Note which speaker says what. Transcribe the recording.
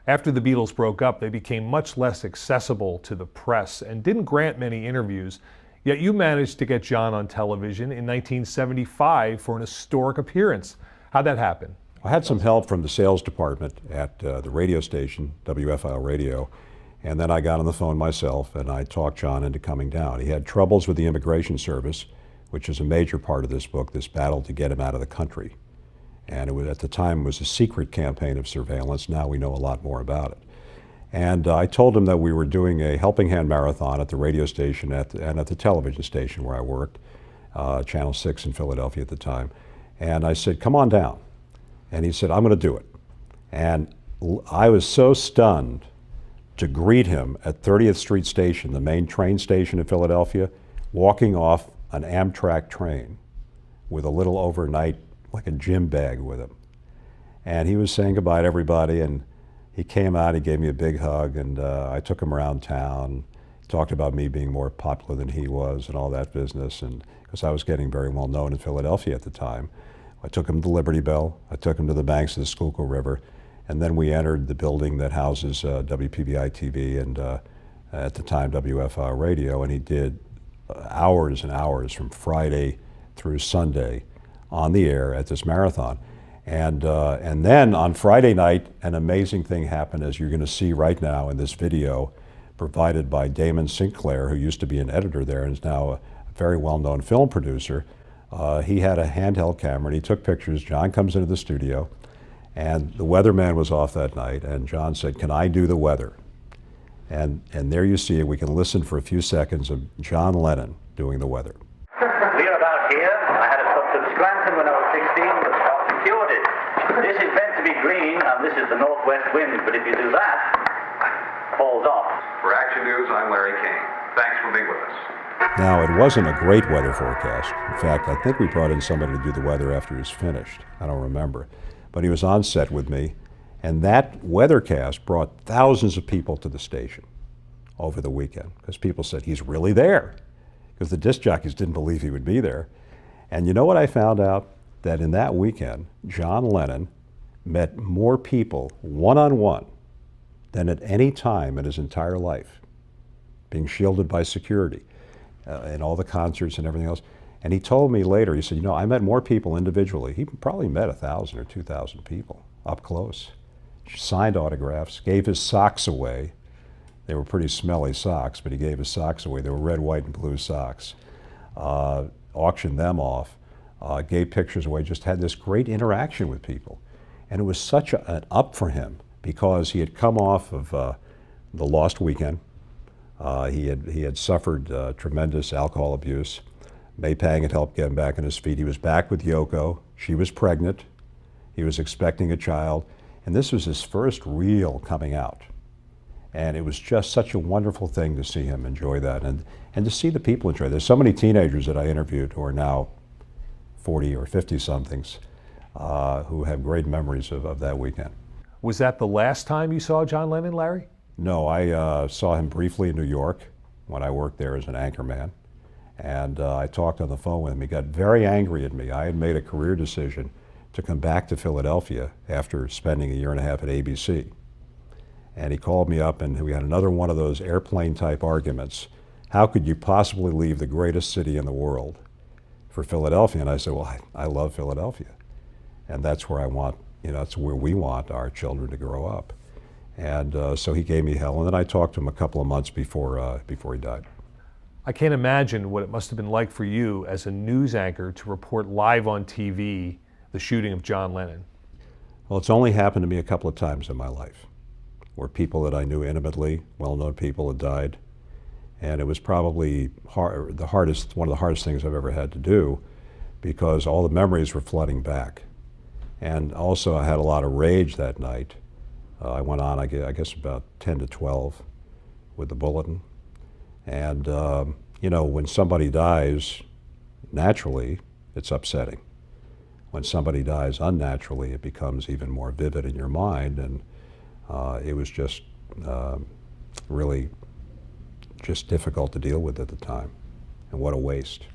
Speaker 1: After the Beatles broke up, they became much less accessible to the press and didn't grant many interviews. Yet you managed to get John on television in 1975 for an historic appearance. How'd that happen?
Speaker 2: I had some help from the sales department at the radio station, WFIL Radio, and then I got on the phone myself and I talked John into coming down. He had troubles with the Immigration Service, which is a major part of this book, this battle to get him out of the country. And it was, at the time, it was a secret campaign of surveillance. Now we know a lot more about it. And I told him that we were doing a helping hand marathon at the radio station and at the television station where I worked, Channel 6 in Philadelphia at the time. And I said, come on down. And he said, I'm going to do it. And I was so stunned to greet him at 30th Street Station, the main train station in Philadelphia, walking off an Amtrak train with a little overnight, like a gym bag with him. And he was saying goodbye to everybody, and he came out, he gave me a big hug, and I took him around town, talked about me being more popular than he was and all that business, and because I was getting very well known in Philadelphia at the time. I took him to Liberty Bell, I took him to the banks of the Schuylkill River, and then we entered the building that houses WPBI TV and at the time WFIL Radio, and he did hours and hours from Friday through Sunday on the air at this marathon. And then on Friday night, an amazing thing happened, as you're going to see right now in this video provided by Damon Sinclair, who used to be an editor there and is now a very well-known film producer. He had a handheld camera and he took pictures. John comes into the studio and the weatherman was off that night, and John said, can I do the weather? And there you see it. We can listen for a few seconds of John Lennon doing the weather.
Speaker 3: We are about here. I had a stop to Scranton when I was 16, but Scott secured it. This is meant to be green, and this is the northwest wind, but if you do that, it falls off.
Speaker 4: For Action News, I'm Larry King. Thanks for being with us.
Speaker 2: Now, it wasn't a great weather forecast. In fact, I think we brought in somebody to do the weather after he was finished. I don't remember. But he was on set with me, and that weathercast brought thousands of people to the station over the weekend, because people said, he's really there, because the disc jockeys didn't believe he would be there. And you know what I found out? That in that weekend, John Lennon met more people one-on-one than at any time in his entire life, being shielded by security in all the concerts and everything else. And he told me later, he said, you know, I met more people individually. He probably met 1,000 or 2,000 people up close. Signed autographs, gave his socks away. They were pretty smelly socks, but he gave his socks away. They were red, white, and blue socks. Auctioned them off, gave pictures away, just had this great interaction with people. And it was such an up for him, because he had come off of the Lost Weekend. He had suffered tremendous alcohol abuse. May Pang had helped get him back on his feet. He was back with Yoko. She was pregnant. He was expecting a child. And this was his first real coming out. And it was just such a wonderful thing to see him enjoy that and to see the people enjoy it. There's so many teenagers that I interviewed who are now 40 or 50-somethings who have great memories of that weekend.
Speaker 1: Was that the last time you saw John Lennon, Larry?
Speaker 2: No, I saw him briefly in New York when I worked there as an anchorman. And I talked on the phone with him. He got very angry at me. I had made a career decision to come back to Philadelphia after spending a year and a half at ABC. And he called me up and we had another one of those airplane type arguments. How could you possibly leave the greatest city in the world for Philadelphia? And I said, well, I love Philadelphia. And that's where I want, you know, that's where we want our children to grow up. And so he gave me hell. And then I talked to him a couple of months before he died.
Speaker 1: I can't imagine what it must have been like for you as a news anchor to report live on TV the shooting of John Lennon.
Speaker 2: Well, it's only happened to me a couple of times in my life, where people that I knew intimately, well-known people, had died. And it was probably one of the hardest things I've ever had to do, because all the memories were flooding back. And also I had a lot of rage that night. I went on, I guess, about 10 to 12 with the bulletin. And, you know, when somebody dies naturally, it's upsetting. When somebody dies unnaturally, it becomes even more vivid in your mind. And it was just really just difficult to deal with at the time. And what a waste.